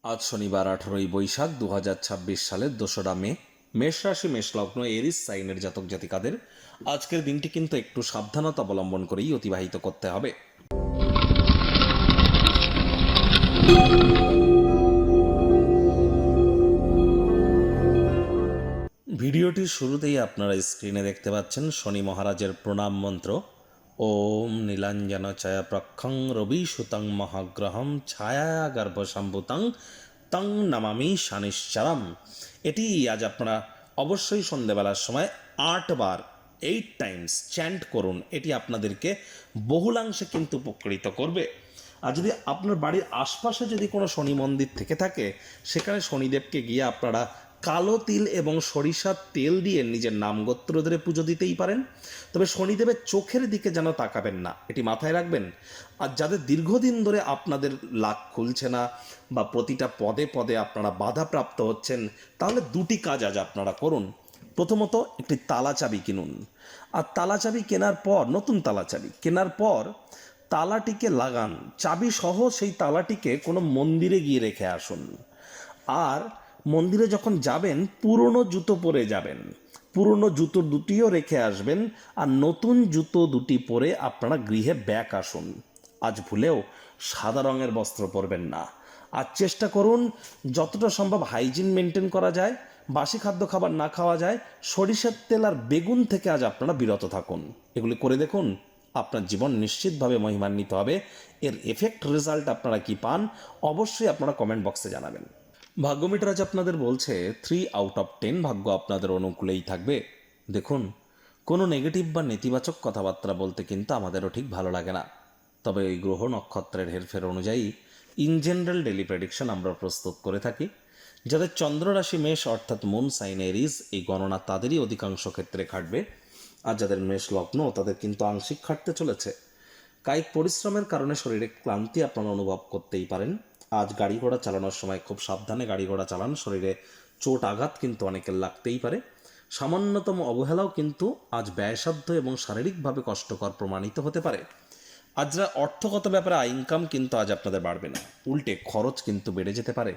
আজ শনিবার 18ই বৈশাখ 2026 সালের 2রা মে। মেষ রাশি মেষ লগ্ন এরিস সাইনের জাতক জাতিকাদের আজকের দিনটি কিন্তু একটু সাবধানতা অবলম্বন করেই অতিবাহিত করতে হবে। ভিডিওটির শুরুতেই আপনারা স্ক্রিনে দেখতে পাচ্ছেন শনি মহারাজের প্রণাম মন্ত্র। ওম নীলাঞ্জন ছায়া প্রক্ষং রবি সুতং মহাগ্রহম ছায়া গর্ভসম্ভূতং তং নমামি শনিশ্চরম। এটি আজ আপনারা অবশ্যই সন্ধ্যেবেলার সময় 8 বার 8 টাইমস চ্যান্ট করুন। এটি আপনাদেরকে বহুলাংশে কিন্তু উপকৃত করবে। আর যদি আপনার বাড়ির আশপাশে যদি কোনো শনি মন্দির থেকে থাকে, সেখানে শনিদেবকে গিয়ে আপনারা কালো তিল এবং সরিষার তেল দিয়ে নিজের নাম গোত্র ধরে পুজো দিতেই পারেন। তবে শনিদেবের চোখের দিকে যেন তাকাবেন না, এটি মাথায় রাখবেন। আর যাদের দীর্ঘদিন ধরে আপনাদের লাক খুলছে না বা প্রতিটা পদে পদে আপনারা বাধাপ্রাপ্ত হচ্ছেন, তাহলে দুটি কাজ আজ আপনারা করুন। প্রথমত, একটি তালা চাবি কিনুন। আর তালা চাবি কেনার পর, নতুন তালা চাবি কেনার পর তালাটিকে লাগান, চাবি সহ সেই তালাটিকে কোনো মন্দিরে গিয়ে রেখে আসুন। আর মন্দিরে যখন যাবেন পুরনো জুতো পরে যাবেন, পুরনো জুতো দুটিও রেখে আসবেন, আর নতুন জুতো দুটি পরে আপনারা গৃহে ব্যাক আসুন। আজ ভুলেও সাদা রঙের বস্ত্র পরবেন না। আর চেষ্টা করুন যতটা সম্ভব হাইজিন মেনটেন করা যায়, বাসি খাদ্য খাবার না খাওয়া যায়, সরিষার তেল আর বেগুন থেকে আজ আপনারা বিরত থাকুন। এগুলি করে দেখুন, আপনার জীবন নিশ্চিতভাবে মহিমান্বিত হবে। এর এফেক্ট রেজাল্ট আপনারা কি পান অবশ্যই আপনারা কমেন্ট বক্সে জানাবেন। ভাগ্যমিটার আজ আপনাদের বলছে 3 আউট অফ 10 ভাগ্য আপনাদের অনুকূলেই থাকবে। দেখুন, কোনো নেগেটিভ বা নেতিবাচক কথাবার্তা বলতে কিন্তু আমাদেরও ঠিক ভালো লাগে না। তবে এই গ্রহ নক্ষত্রের হেরফের অনুযায়ী ইন জেনারেল ডেলি প্রেডিকশন আমরা প্রস্তুত করে থাকি। যাদের চন্দ্র রাশি মেষ অর্থাৎ মুন সাইন এরিজ, এই গণনা তাদেরই অধিকাংশ ক্ষেত্রে খাটবে। আর যাদের মেষ লগ্ন, তাদের কিন্তু আংশিক খাটতে চলেছে। কায়িক পরিশ্রমের কারণে শরীরে ক্লান্তি আপনারা অনুভব করতেই পারেন। আজ গাড়ি ঘোড়া চালানোর সময় খুব সাবধানে গাড়ি ঘোড়া চালান, শরীরে চোট আঘাত কিন্তু অনেকের লাগতেই পারে। সামান্যতম অবহেলাও কিন্তু আজ ব্যয়সাধ্য এবং শারীরিকভাবে কষ্টকর প্রমাণিত হতে পারে। আজ অর্থগত ব্যাপারে ইনকাম কিন্তু আজ আপনাদের বাড়বে না, উল্টে খরচ কিন্তু বেড়ে যেতে পারে।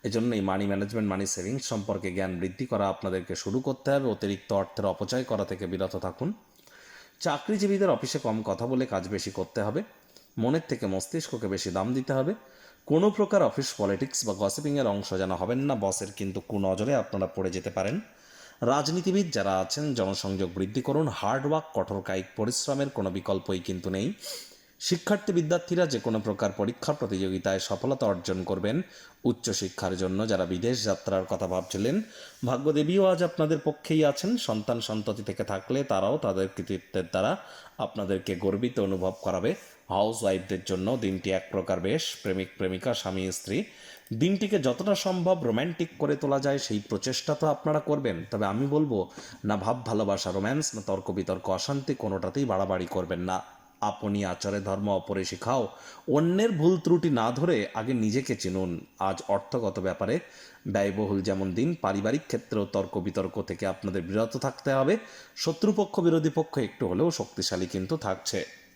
এজন্যই মানি ম্যানেজমেন্ট, মানি সেভিংস সম্পর্কে জ্ঞান বৃদ্ধি করা আপনাদেরকে শুরু করতে হবে। অতিরিক্ত অর্থের অপচয় করা থেকে বিরত থাকুন। চাকরিজীবীদের অফিসে কম কথা বলে কাজ বেশি করতে হবে। মনের থেকে মস্তিষ্ককে বেশি দাম দিতে হবে। কোনো প্রকার অফিস পলিটিক্স বা গসিপিংয়ের অংশ যেন হবেন না, বসের কিন্তু কুনজরে আপনারা পড়ে যেতে পারেন। রাজনীতিবিদ যারা আছেন, জনসংযোগ বৃদ্ধি করুন। হার্ডওয়ার্ক, কঠোর কায়িক পরিশ্রমের কোনো বিকল্পই কিন্তু নেই। শিক্ষার্থী বিদ্যার্থীরা যে কোনো প্রকার পরীক্ষা প্রতিযোগিতায় সফলতা অর্জন করবেন। উচ্চশিক্ষার জন্য যারা বিদেশ যাত্রার কথা ভাবছিলেন, ভাগ্যদেবীও আজ আপনাদের পক্ষেই আছেন। সন্তান সন্ততি থেকে থাকলে তারাও তাদের কৃতিত্বের দ্বারা আপনাদেরকে গর্বিত অনুভব করাবে। হাউস ওয়াইফদের জন্য দিনটি এক প্রকার বেশ। প্রেমিক প্রেমিকা, স্বামী স্ত্রী, দিনটিকে যতটা সম্ভব রোম্যান্টিক করে তোলা যায় সেই প্রচেষ্টা তো আপনারা করবেন। তবে আমি বলবো না ভাব ভালোবাসা, রোম্যান্স, না তর্ক বিতর্ক, অশান্তি, কোনোটাতেই বাড়াবাড়ি করবেন না। আপনি আচারে ধর্ম অপরে শিখাও। অন্যের ভুল ত্রুটি না ধরে আগে নিজেকে চিনুন। আজ অর্থগত ব্যাপারে ব্যয়বহুল যেমন দিন, পারিবারিক ক্ষেত্রেও তর্ক বিতর্ক থেকে আপনাদের বিরত থাকতে হবে। শত্রুপক্ষ বিরোধী পক্ষ একটু হলেও শক্তিশালী কিন্তু থাকছে।